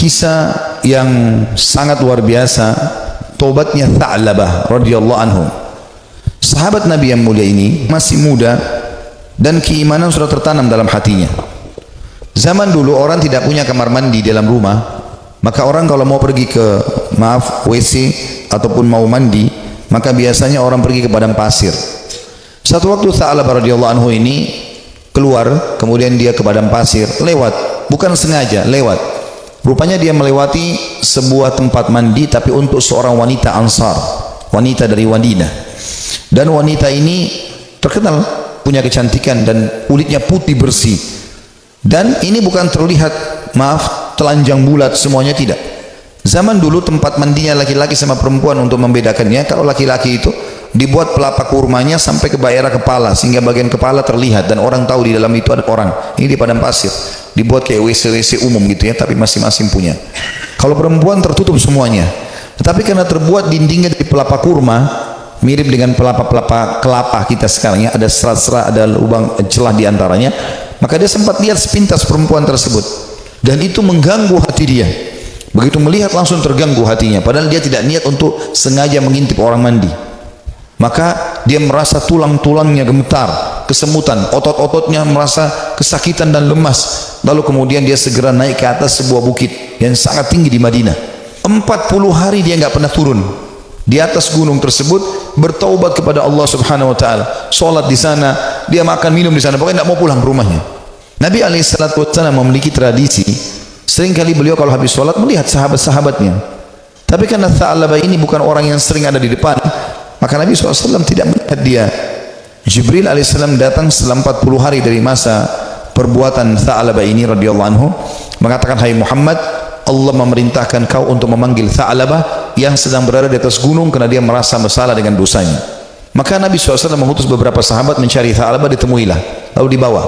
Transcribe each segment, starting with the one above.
kisah yang sangat luar biasa, taubatnya Tha'labah radhiyallahu anhu. Sahabat Nabi yang mulia ini masih muda dan keimanan sudah tertanam dalam hatinya. Zaman dulu orang tidak punya kamar mandi dalam rumah, maka orang kalau mau pergi ke WC ataupun mau mandi, maka biasanya orang pergi ke padang pasir. Satu waktu Tha'labah radhiyallahu anhu ini keluar, kemudian dia ke padang pasir, lewat, bukan sengaja, lewat. Rupanya dia melewati sebuah tempat mandi tapi untuk seorang wanita Ansar, wanita dari Madinah. Dan wanita ini terkenal punya kecantikan dan kulitnya putih bersih. Dan ini bukan terlihat, telanjang bulat semuanya, tidak. Zaman dulu tempat mandinya laki-laki sama perempuan untuk membedakannya, kalau laki-laki itu dibuat pelapa kurmanya sampai ke daerah kepala sehingga bagian kepala terlihat dan orang tahu di dalam itu ada orang. Ini di padang pasir, dibuat kayak WC umum gitu ya, tapi masing-masing punya. Kalau perempuan tertutup semuanya, tetapi karena terbuat dindingnya dari pelapa kurma, mirip dengan pelapa-pelapa kelapa kita sekarang ya, ada serat-serat, ada lubang celah di antaranya, maka dia sempat lihat sepintas perempuan tersebut dan itu mengganggu hati dia. Begitu melihat langsung terganggu hatinya, padahal dia tidak niat untuk sengaja mengintip orang mandi. Maka dia merasa tulang-tulangnya gemetar, kesemutan, otot-ototnya merasa kesakitan dan lemas. Lalu kemudian dia segera naik ke atas sebuah bukit yang sangat tinggi di Madinah. 40 hari dia nggak pernah turun di atas gunung tersebut, bertaubat kepada Allah Subhanahu wa taala, salat di sana, dia makan minum di sana, pokoknya tidak mau pulang ke rumahnya. Nabi SAW memiliki tradisi, seringkali beliau kalau habis salat melihat sahabat-sahabatnya. Tapi karena Tha'labah ini bukan orang yang sering ada di depan, maka Nabi SAW tidak melihat dia. Jibril alaihissalam datang setelah 40 hari dari masa perbuatan Tha'labah ini radhiyallahu anhu, mengatakan, hai Muhammad, Allah memerintahkan kau untuk memanggil Tha'labah yang sedang berada di atas gunung karena dia merasa bersalah dengan dosanya. Maka Nabi SAW mengutus beberapa sahabat mencari Tha'labah, ditemuilah, lalu dibawa.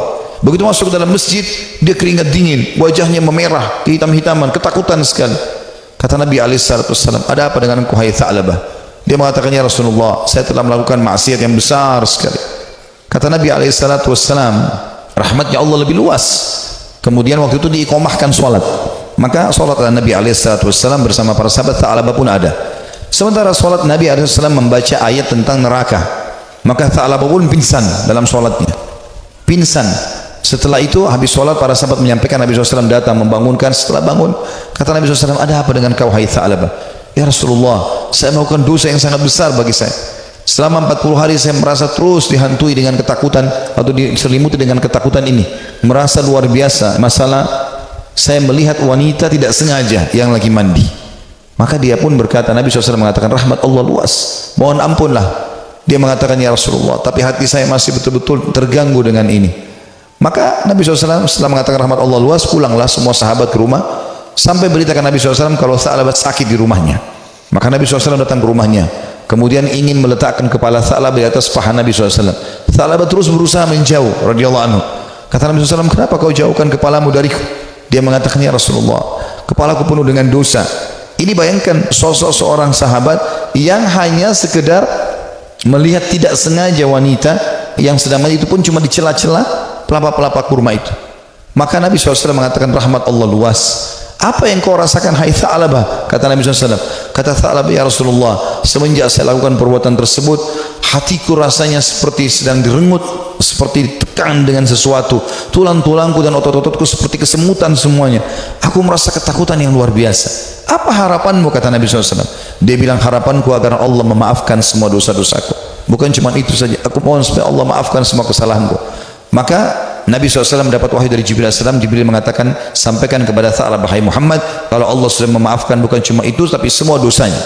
Begitu masuk ke dalam masjid, dia keringat dingin, wajahnya memerah, kehitam-hitaman, ketakutan sekali. Kata Nabi SAW, ada apa dengan engkau hai Tha'labah? Dia mengatakan, ya Rasulullah, saya telah melakukan maksiat yang besar sekali. Kata Nabi SAW, rahmatnya Allah lebih luas. Kemudian waktu itu diiqamahkan sholat, maka sholat Nabi SAW bersama para sahabat Tha'labah pun ada. Sementara sholat, Nabi SAW membaca ayat tentang neraka, maka Tha'labah pun pingsan dalam sholatnya, pingsan. Setelah itu habis sholat, para sahabat menyampaikan, Nabi SAW datang membangunkan. Setelah bangun, kata Nabi SAW, ada apa dengan kau hai Tha'labah? Ya Rasulullah, saya melakukan dosa yang sangat besar bagi saya. Selama 40 hari saya merasa terus dihantui dengan ketakutan atau diselimuti dengan ketakutan ini, merasa luar biasa. Masalah saya melihat wanita tidak sengaja yang lagi mandi. Maka dia pun berkata, Nabi SAW mengatakan, rahmat Allah luas, mohon ampunlah. Dia mengatakan, ya Rasulullah, tapi hati saya masih betul-betul terganggu dengan ini. Maka Nabi SAW setelah mengatakan rahmat Allah luas, pulanglah semua sahabat ke rumah, sampai beritakan Nabi SAW kalau Tha'labah sakit di rumahnya. Maka Nabi SAW datang ke rumahnya, kemudian ingin meletakkan kepala Tha'labah di atas paha Nabi SAW. Tha'labah terus berusaha menjauh radhiyallahu anhu. Kata Nabi SAW, kenapa kau jauhkan kepalamu dariku? Dia mengatakan, ya Rasulullah, kepalaku penuh dengan dosa. Ini bayangkan sosok seorang sahabat yang hanya sekedar melihat tidak sengaja wanita yang sedang mandi, itu pun cuma di celah-celah pelapa-pelapa kurma itu. Maka Nabi SAW mengatakan, rahmat Allah luas. Apa yang kau rasakan hai Tha'labah? Kata Nabi SAW, kata Tha'labah, ya Rasulullah, semenjak saya lakukan perbuatan tersebut, hatiku rasanya seperti sedang direngut, seperti ditekan dengan sesuatu, tulang-tulangku dan otot-ototku seperti kesemutan semuanya. Aku merasa ketakutan yang luar biasa. Apa harapanmu? Kata Nabi SAW. Dia bilang, harapanku agar Allah memaafkan semua dosa-dosaku. Bukan cuma itu saja, aku mohon supaya Allah maafkan semua kesalahanku. Maka Nabi SAW dapat wahyu dari Jibril AS. Jibril mengatakan, sampaikan kepada Tha'labah hai Muhammad, kalau Allah sudah memaafkan bukan cuma itu tapi semua dosanya.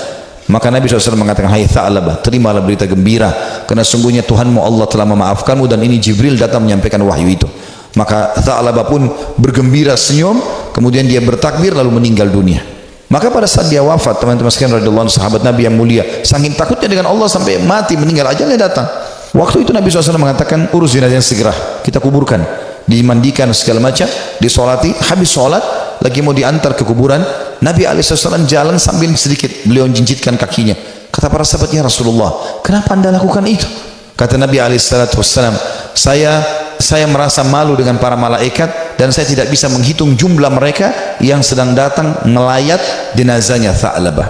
Maka Nabi SAW mengatakan, hai Tha'labah, terimalah berita gembira, karena sungguhnya Tuhanmu Allah telah memaafkanmu. Dan ini Jibril datang menyampaikan wahyu itu. Maka Tha'labah pun bergembira, senyum, kemudian dia bertakbir lalu meninggal dunia. Maka pada saat dia wafat, teman-teman sekalian radhiyallahu anhu, sahabat Nabi yang mulia, saking takutnya dengan Allah sampai mati, meninggal, ajalnya datang. Waktu itu Nabi SAW mengatakan, urus jenazahnya segera, kita kuburkan, dimandikan segala macam, disolati. Habis sholat, lagi mau diantar ke kuburan, Nabi SAW jalan sambil sedikit beliau jinjitkan kakinya. Kata para sahabat, ya Rasulullah, kenapa anda lakukan itu? Kata Nabi SAW, saya saya merasa malu dengan para malaikat dan saya tidak bisa menghitung jumlah mereka yang sedang datang melayat jenazahnya Tha'labah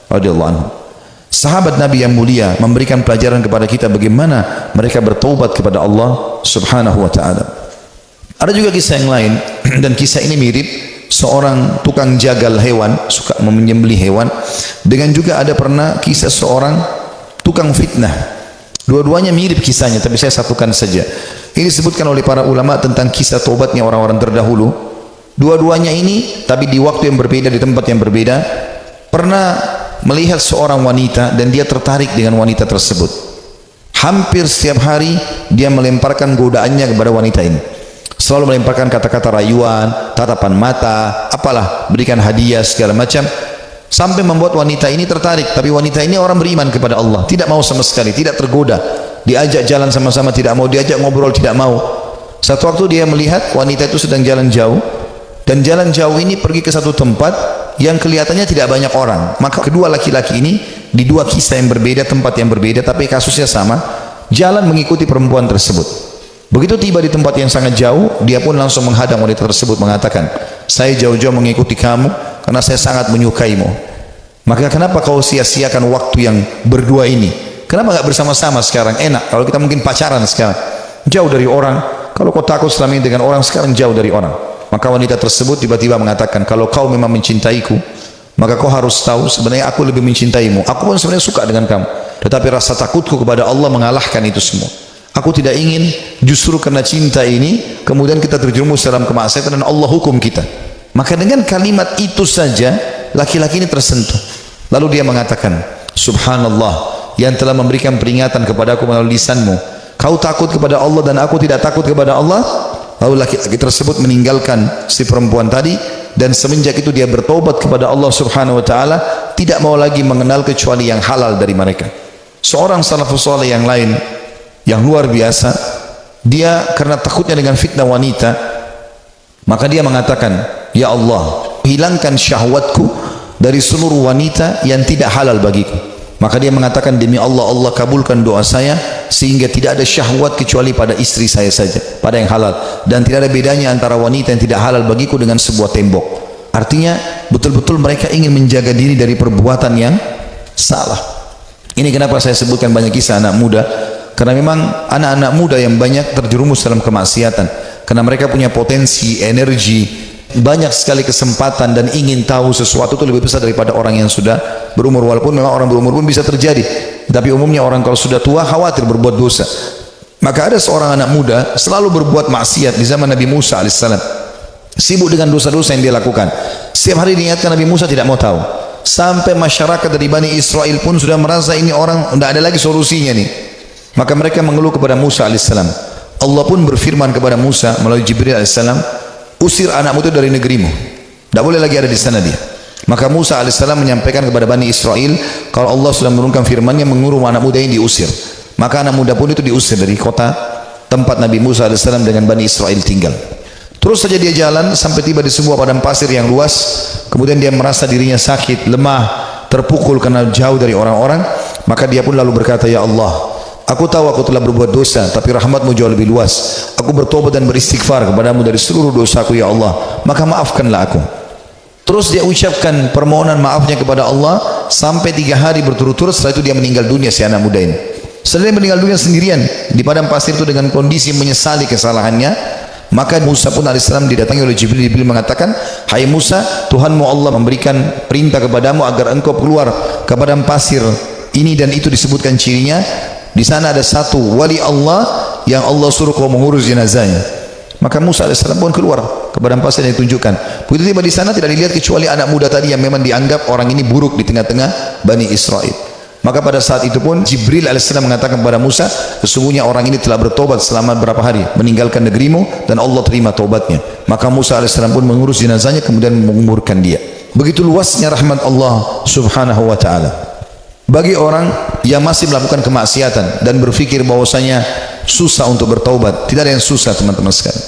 radhiyallahu anhu. Sahabat Nabi yang mulia memberikan pelajaran kepada kita bagaimana mereka bertaubat kepada Allah Subhanahu wa taala. Ada juga kisah yang lain dan kisah ini mirip, seorang tukang jagal hewan, suka menyembelih hewan, dengan juga ada pernah kisah seorang tukang fitnah. Dua-duanya mirip kisahnya, tapi saya satukan saja. Ini disebutkan oleh para ulama tentang kisah taubatnya orang-orang terdahulu. Dua-duanya ini, tapi di waktu yang berbeda, di tempat yang berbeda, pernah melihat seorang wanita dan dia tertarik dengan wanita tersebut. Hampir setiap hari dia melemparkan godaannya kepada wanita ini. Selalu melemparkan kata-kata rayuan, tatapan mata, apalah, berikan hadiah segala macam, sampai membuat wanita ini tertarik. Tapi wanita ini orang beriman kepada Allah, tidak mau sama sekali, tidak tergoda. Diajak jalan sama-sama tidak mau, diajak ngobrol tidak mau. Satu waktu dia melihat wanita itu sedang jalan jauh, dan jalan jauh ini pergi ke satu tempat yang kelihatannya tidak banyak orang. Maka kedua laki-laki ini di dua kisah yang berbeda, tempat yang berbeda, tapi kasusnya sama, jalan mengikuti perempuan tersebut. Begitu tiba di tempat yang sangat jauh, dia pun langsung menghadang wanita tersebut mengatakan, saya jauh-jauh mengikuti kamu karena saya sangat menyukaimu. Maka kenapa kau sia-siakan waktu yang berdua ini? Kenapa nggak bersama-sama sekarang? Enak kalau kita mungkin pacaran sekarang, jauh dari orang. Kalau kau takut selama ini dengan orang, sekarang jauh dari orang. Maka wanita tersebut tiba-tiba mengatakan, kalau kau memang mencintaiku, maka kau harus tahu sebenarnya aku lebih mencintaimu. Aku pun sebenarnya suka dengan kamu, tetapi rasa takutku kepada Allah mengalahkan itu semua. Aku tidak ingin justru karena cinta ini kemudian kita terjerumus dalam kemaksiatan dan Allah hukum kita. Maka dengan kalimat itu saja laki-laki ini tersentuh. Lalu dia mengatakan, subhanallah, yang telah memberikan peringatan kepadaku melalui lisanmu, kau takut kepada Allah dan aku tidak takut kepada Allah. Lalu laki-laki tersebut meninggalkan si perempuan tadi, dan semenjak itu dia bertobat kepada Allah Subhanahu wa taala, tidak mau lagi mengenal kecuali yang halal dari mereka. Seorang salafus saleh yang lain yang luar biasa, dia karena takutnya dengan fitnah wanita, maka dia mengatakan, ya Allah, hilangkan syahwatku dari seluruh wanita yang tidak halal bagiku. Maka dia mengatakan, demi Allah, Allah kabulkan doa saya sehingga tidak ada syahwat kecuali pada istri saya saja, pada yang halal, dan tidak ada bedanya antara wanita yang tidak halal bagiku dengan sebuah tembok. Artinya betul-betul mereka ingin menjaga diri dari perbuatan yang salah. Ini kenapa saya sebutkan banyak kisah anak muda, karena memang anak-anak muda yang banyak terjerumus dalam kemaksiatan karena mereka punya potensi, energi, banyak sekali kesempatan, dan ingin tahu sesuatu itu lebih besar daripada orang yang sudah berumur. Walaupun memang orang berumur pun bisa terjadi, tapi umumnya orang kalau sudah tua khawatir berbuat dosa. Maka ada seorang anak muda selalu berbuat maksiat di zaman Nabi Musa alaihissalam, sibuk dengan dosa-dosa yang dia lakukan. Setiap hari diingatkan, Nabi Musa tidak mau tahu, sampai masyarakat dari Bani Israel pun sudah merasa ini orang tidak ada lagi solusinya nih. Maka mereka mengeluh kepada Musa alaihissalam. Allah pun berfirman kepada Musa melalui Jibril alaihissalam, usir anakmu itu dari negerimu, tidak boleh lagi ada di sana dia. Maka Musa alaihissalam menyampaikan kepada Bani Israel kalau Allah sudah menurunkan firman-Nya menyuruh anak muda ini diusir. Maka anak muda pun itu diusir dari kota tempat Nabi Musa alaihissalam dengan Bani Israel tinggal. Terus saja dia jalan sampai tiba di sebuah padang pasir yang luas. Kemudian dia merasa dirinya sakit, lemah, terpukul karena jauh dari orang-orang. Maka dia pun lalu berkata, ya Allah, aku tahu aku telah berbuat dosa, tapi rahmatmu jauh lebih luas. Aku bertobat dan beristighfar kepadamu dari seluruh dosaku ya Allah, maka maafkanlah aku. Terus dia ucapkan permohonan maafnya kepada Allah sampai 3 hari berturut-turut. Setelah itu dia meninggal dunia, si anak muda ini. Setelah dia meninggal dunia sendirian di padang pasir itu dengan kondisi menyesali kesalahannya. Maka Musa pun alaihissalam didatangi oleh Jibril. Jibril mengatakan, hai Musa, Tuhanmu Allah memberikan perintah kepadamu agar engkau keluar ke padang pasir ini, dan itu disebutkan cirinya. Di sana ada satu wali Allah yang Allah suruh kau mengurus jenazahnya. Maka Musa alaihissalam pun keluar ke padang pasir yang ditunjukkan. Begitu tiba di sana tidak dilihat kecuali anak muda tadi yang memang dianggap orang ini buruk di tengah-tengah Bani Israel. Maka pada saat itu pun Jibril alaihissalam mengatakan kepada Musa, sesungguhnya orang ini telah bertobat selama berapa hari meninggalkan negerimu dan Allah terima taubatnya. Maka Musa alaihissalam pun mengurus jenazahnya kemudian menguburkan dia. Begitu luasnya rahmat Allah Subhanahu wa taala bagi orang yang masih melakukan kemaksiatan dan berpikir bahwasanya susah untuk bertaubat. Tidak ada yang susah teman-teman sekalian.